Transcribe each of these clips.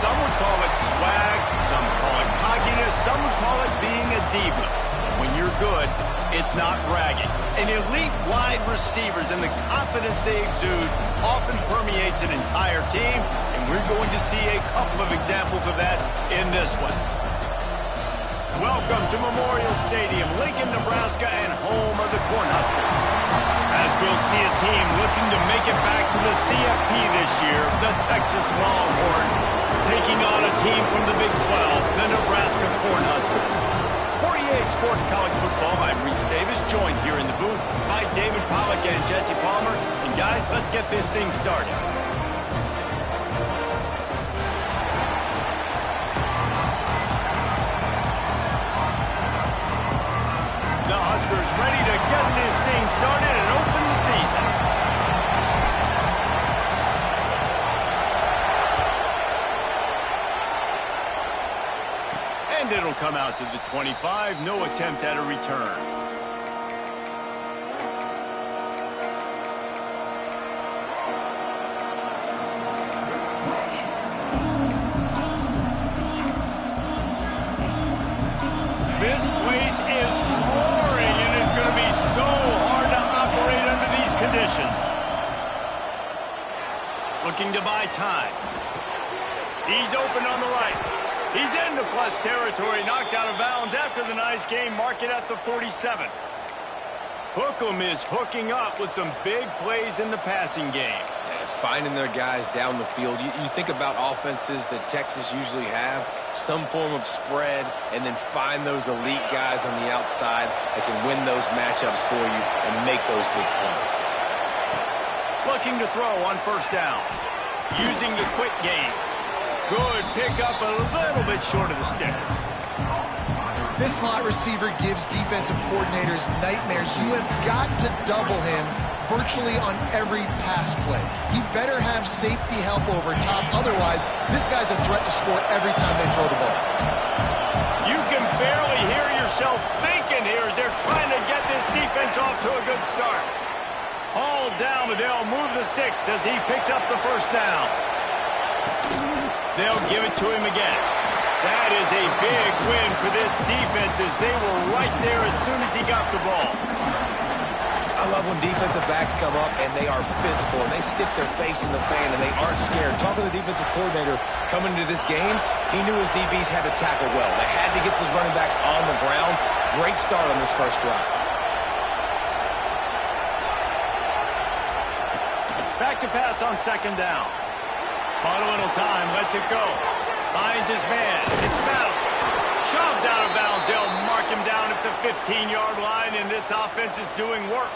Some would call it swag, some call it cockiness, some would call it being a diva. When you're good, it's not bragging. And elite wide receivers and the confidence they exude often permeates an entire team, and we're going to see a couple of examples of that in this one. Welcome to Memorial Stadium, Lincoln, Nebraska, and home of the Cornhuskers. As we'll see a team looking to make it back to the CFP this year, the Texas Longhorns, taking on a team from the Big 12, the Nebraska Cornhuskers. For EA Sports College Football, I'm Reese Davis, joined here in the booth by David Pollack and Jesse Palmer. And guys, let's get this thing started. The Huskers ready to get this thing started and open the season. And it'll come out to the 25, no attempt at a return. This place is roaring, and it's going to be so hard to operate under these conditions. Looking to buy time. He's open on the right. He's into plus territory, knocked out of bounds after the nice game, mark it at the 47. Hookem is hooking up with some big plays in the passing game. Finding their guys down the field. You think about offenses that Texas usually have, some form of spread, and then find those elite guys on the outside that can win those matchups for you and make those big plays. Looking to throw on first down. Using the quick game. Good pickup, a little bit short of the sticks. This slot receiver gives defensive coordinators nightmares. You have got to double him virtually on every pass play. He better have safety help over top. Otherwise, this guy's a threat to score every time they throw the ball. You can barely hear yourself thinking here as they're trying to get this defense off to a good start. All down, but they'll move the sticks as he picks up the first down. They'll give it to him again. That is a big win for this defense as they were right there as soon as he got the ball. I love when defensive backs come up and they are physical and they stick their face in the fan and they aren't scared. Talking to the defensive coordinator coming into this game, he knew his DBs had to tackle well. They had to get those running backs on the ground. Great start on this first drive. Back to pass on second down. Bought a little time, lets it go. Finds his man. It's fouled. Shoved out of bounds. They'll mark him down at the 15-yard line, and this offense is doing work.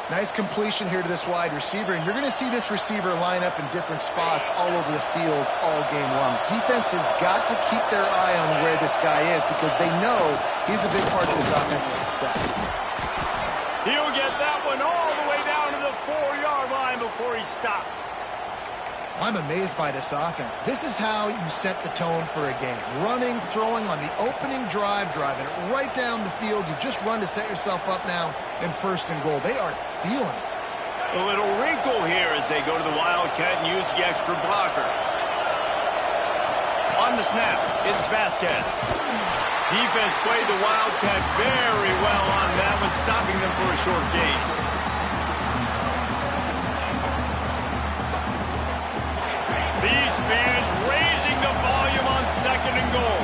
Nice completion here to this wide receiver, and you're going to see this receiver line up in different spots all over the field all game long. Defense has got to keep their eye on where this guy is because they know he's a big part of this offense's success. He'll get that one all the way down to the 4-yard line before he stopped. I'm amazed by this offense. This is how you set the tone for a game. Running, throwing on the opening drive, driving it right down the field. You just run to set yourself up now in first and goal. They are feeling it. A little wrinkle here as they go to the Wildcat and use the extra blocker. On the snap, it's Vasquez. Defense played the Wildcat very well on that one, stopping them for a short gain. These fans raising the volume on second and goal.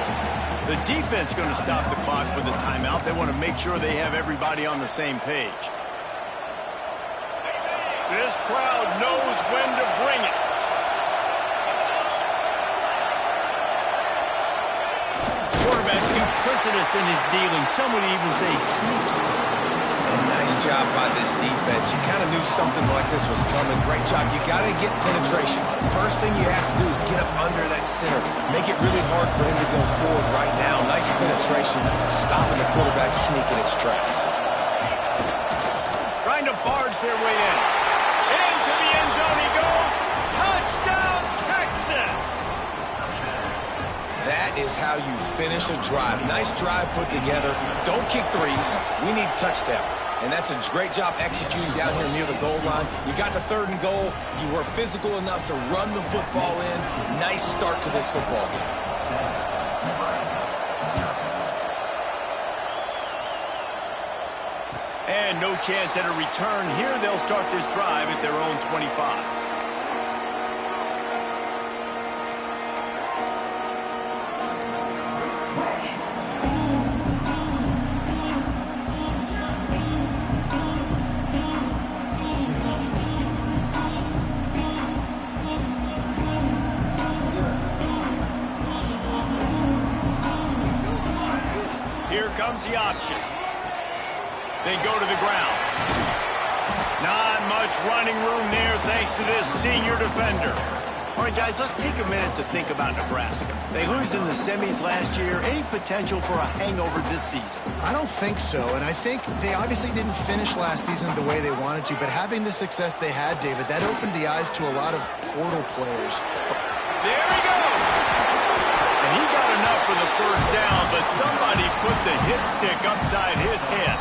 The defense going to stop the clock with a timeout. They want to make sure they have everybody on the same page. This crowd knows when to bring it. Quarterback duplicitous in his dealing. Some would even say sneaky. And nice job by this defense. You kind of knew something like this was coming. Great job. You got to get penetration. First thing you have to do is get up under that center. Make it really hard for him to go forward right now. Nice penetration, stopping the quarterback sneaking its tracks. Trying to barge their way in. Into the end zone he goes. Touchdown, Texas! That is how you finish a drive. Nice drive put together. Don't kick threes. We need touchdowns. And that's a great job executing down here near the goal line. You got the 3rd and goal. You were physical enough to run the football in. Nice start to this football game. And no chance at a return here. They'll start this drive at their own 25. Here comes the option. They go to the ground. Not much running room there thanks to this senior defender. All right, guys, let's take a minute to think about Nebraska. They lose in the semis last year. Any potential for a hangover this season? I don't think so, and I think they obviously didn't finish last season the way they wanted to, but having the success they had, David, that opened the eyes to a lot of portal players. There he goes! And he got enough for the first down, but somebody put the hit stick upside his head.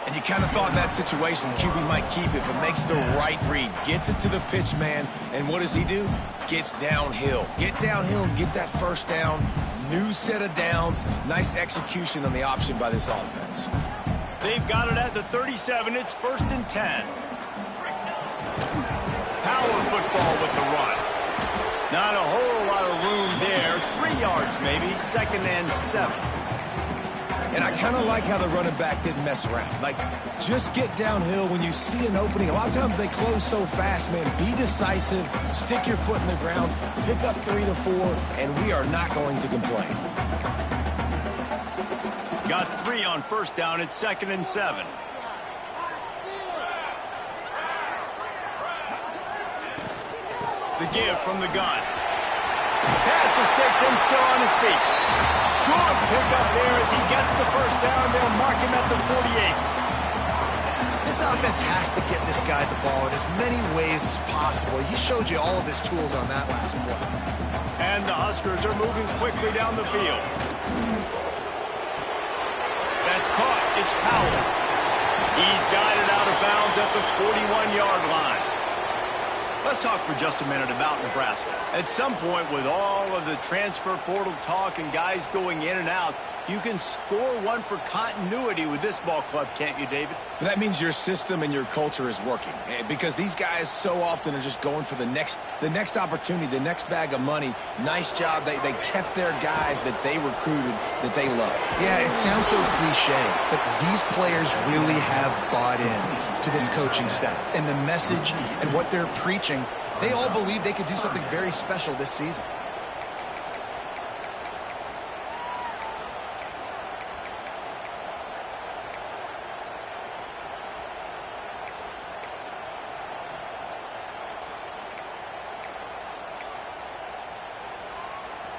And you kind of thought in that situation QB might keep it, but makes the right read. Gets it to the pitch man, and what does he do? Gets downhill. Get downhill and get that first down. New set of downs. Nice execution on the option by this offense. They've got it at the 37. It's 1st and 10. Power football with the run. Not a whole lot of room there. 3 yards maybe. 2nd and 7. And I kind of like how the running back didn't mess around. Like, just get downhill when you see an opening. A lot of times they close so fast, man. Be decisive, stick your foot in the ground, pick up 3 to 4, and we are not going to complain. Got 3 on 1st down. It's 2nd and 7. The give from the gun. Pass to Stetson, still on his feet. Good pickup there as he gets the 1st down. They'll mark him at the 48. This offense has to get this guy the ball in as many ways as possible. He showed you all of his tools on that last play. And the Huskers are moving quickly down the field. That's caught. It's Powell. He's got it out of bounds at the 41-yard line. Let's talk for just a minute about Nebraska. At some point, with all of the transfer portal talk and guys going in and out, you can score one for continuity with this ball club, can't you, David? That means your system and your culture is working, because these guys so often are just going for the next opportunity, the next bag of money. Nice job. They kept their guys that they recruited, that they love. Yeah, it sounds so cliche, but these players really have bought in to this coaching staff and the message and what they're preaching. They all believe they could do something very special this season.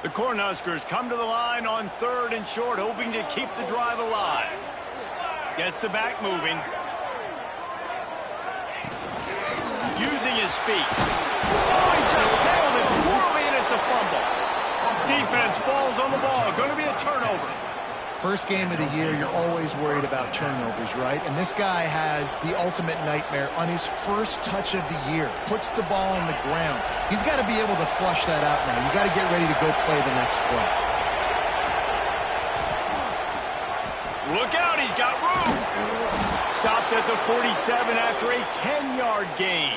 The Cornhuskers come to the line on 3rd and short, hoping to keep the drive alive. Gets the back moving. Using his feet. Oh, he just handled it poorly, and it's a fumble. Defense falls on the ball. Going to be a turnover. First game of the year, you're always worried about turnovers, right? And this guy has the ultimate nightmare on his first touch of the year. Puts the ball on the ground. He's got to be able to flush that out now. You got to get ready to go play the next play. Look out, he's got room. Stopped at the 47 after a 10-yard gain.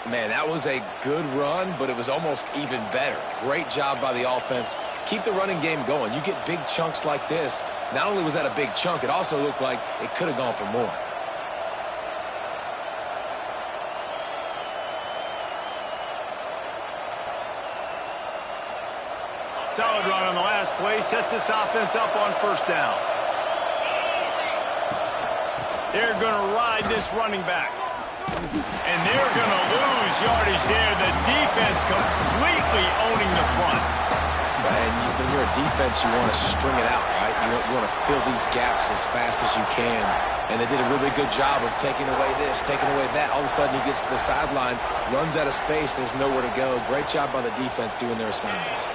Man, that was a good run, but it was almost even better. Great job by the offense. Keep the running game going. You get big chunks like this. Not only was that a big chunk, it also looked like it could have gone for more. Solid run on the last play. Sets this offense up on 1st down. They're going to ride this running back. And they're going to lose yardage there. The defense completely owning the front. And when you're a defense, you want to string it out, right? You want to fill these gaps as fast as you can. And they did a really good job of taking away this, taking away that. All of a sudden, he gets to the sideline, runs out of space. There's nowhere to go. Great job by the defense doing their assignments.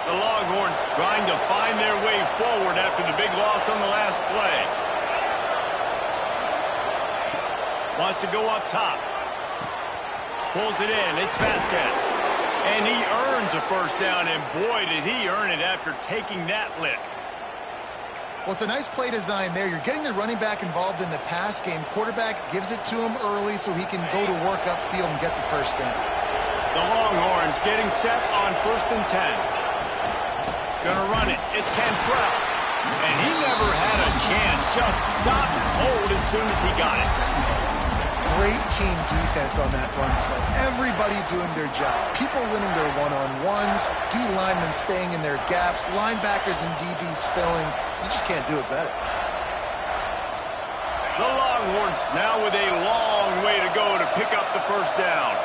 The Longhorns trying to find their way forward after the big loss on the last play. Wants to go up top. Pulls it in. It's Vasquez. And he earns a first down, and boy, did he earn it after taking that lift. Well, it's a nice play design there. You're getting the running back involved in the pass game. Quarterback gives it to him early so he can go to work upfield and get the first down. The Longhorns getting set on 1st and 10. Gonna run it. It's Cantrell. And he never had a chance. Just stopped cold as soon as he got it. Great team defense on that run play. Everybody doing their job. People winning their one-on-ones, D linemen staying in their gaps, linebackers and DBs filling. You just can't do it better. The Longhorns now with a long way to go to pick up the first down.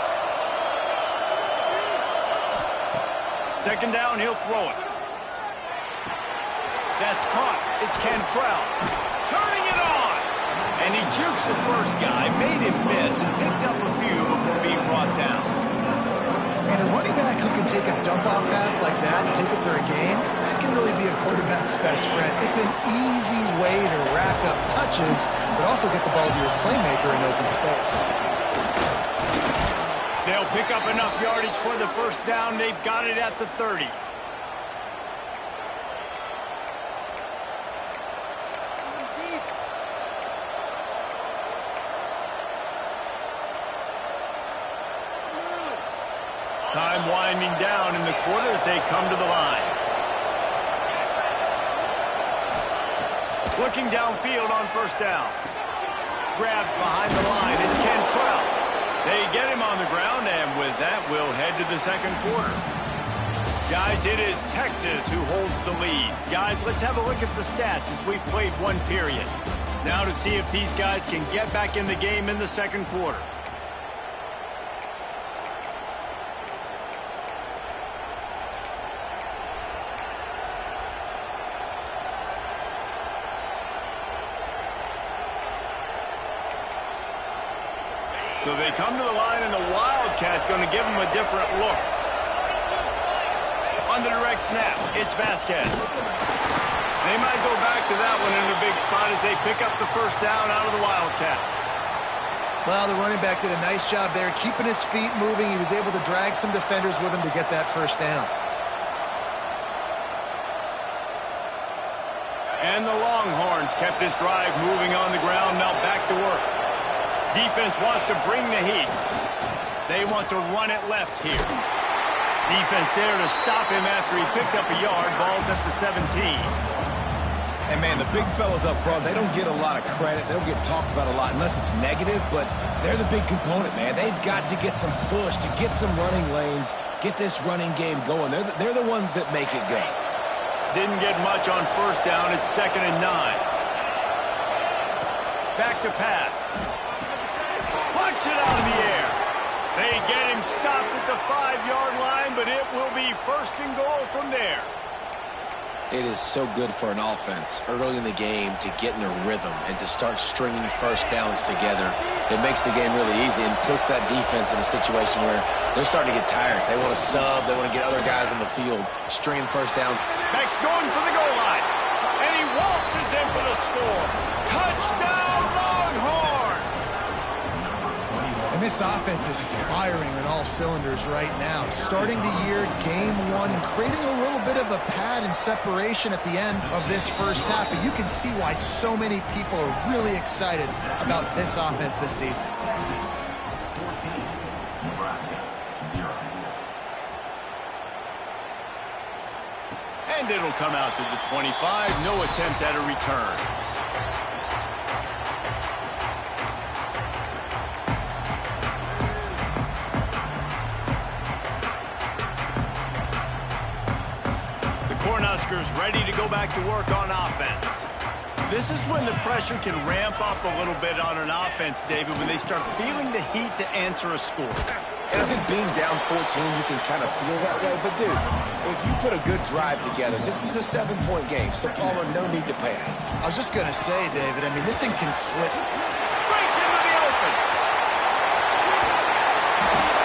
2nd down, he'll throw it. That's caught. It's Cantrell. Turning it on. And he jukes the first guy, made him miss, and picked up a few before being brought down. And a running back who can take a dump-off pass like that and take it for a gain, that can really be a quarterback's best friend. It's an easy way to rack up touches, but also get the ball to your playmaker in open space. They'll pick up enough yardage for the first down. They've got it at the 30. Time winding down in the quarter as they come to the line. Looking downfield on 1st down. Grabbed behind the line. It's Cantrell. They get him on the ground, and with that, we'll head to the 2nd quarter. Guys, it is Texas who holds the lead. Guys, let's have a look at the stats as we've played one period. Now to see if these guys can get back in the game in the 2nd quarter. So they come to the line, and the Wildcat going to give them a different look. On the direct snap, it's Vasquez. They might go back to that one in a big spot as they pick up the first down out of the Wildcat. Well, the running back did a nice job there, keeping his feet moving. He was able to drag some defenders with him to get that first down. And the Longhorns kept this drive moving on the ground, now back to work. Defense wants to bring the heat. They want to run it left here. Defense there to stop him after he picked up a yard. Ball's at the 17. And, man, the big fellas up front, they don't get a lot of credit. They don't get talked about a lot unless it's negative, but they're the big component, man. They've got to get some push, to get some running lanes, get this running game going. They're the ones that make it go. Didn't get much on 1st down. It's 2nd and 9. Back to pass. Punch it out of the air. They get him stopped at the 5-yard line, but it will be 1st and goal from there. It is so good for an offense early in the game to get in a rhythm and to start stringing first downs together. It makes the game really easy and puts that defense in a situation where they're starting to get tired. They want to sub. They want to get other guys on the field, stringing first downs. Beck's going for the goal line, and he waltzes in for the score. Touchdown, Longhorns! And this offense is firing on all cylinders right now. Starting the year, game 1, and creating a little bit of a pad and separation at the end of this first half. But you can see why so many people are really excited about this offense this season. 14, Nebraska, 0. And it'll come out to the 25. No attempt at a return. Cornhuskers ready to go back to work on offense. This is when the pressure can ramp up a little bit on an offense, David, when they start feeling the heat to answer a score. And I think being down 14, you can kind of feel that way. But, dude, if you put a good drive together, this is a 7-point game. So, Palmer, no need to panic. I was just going to say, David, I mean, this thing can flip. Breaks into the open.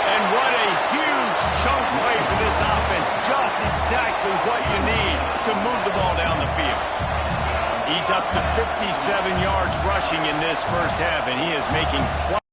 And what a huge chunk play for this offense. Just exactly what you need to move the ball down the field. He's up to 57 yards rushing in this first half, and he is making quite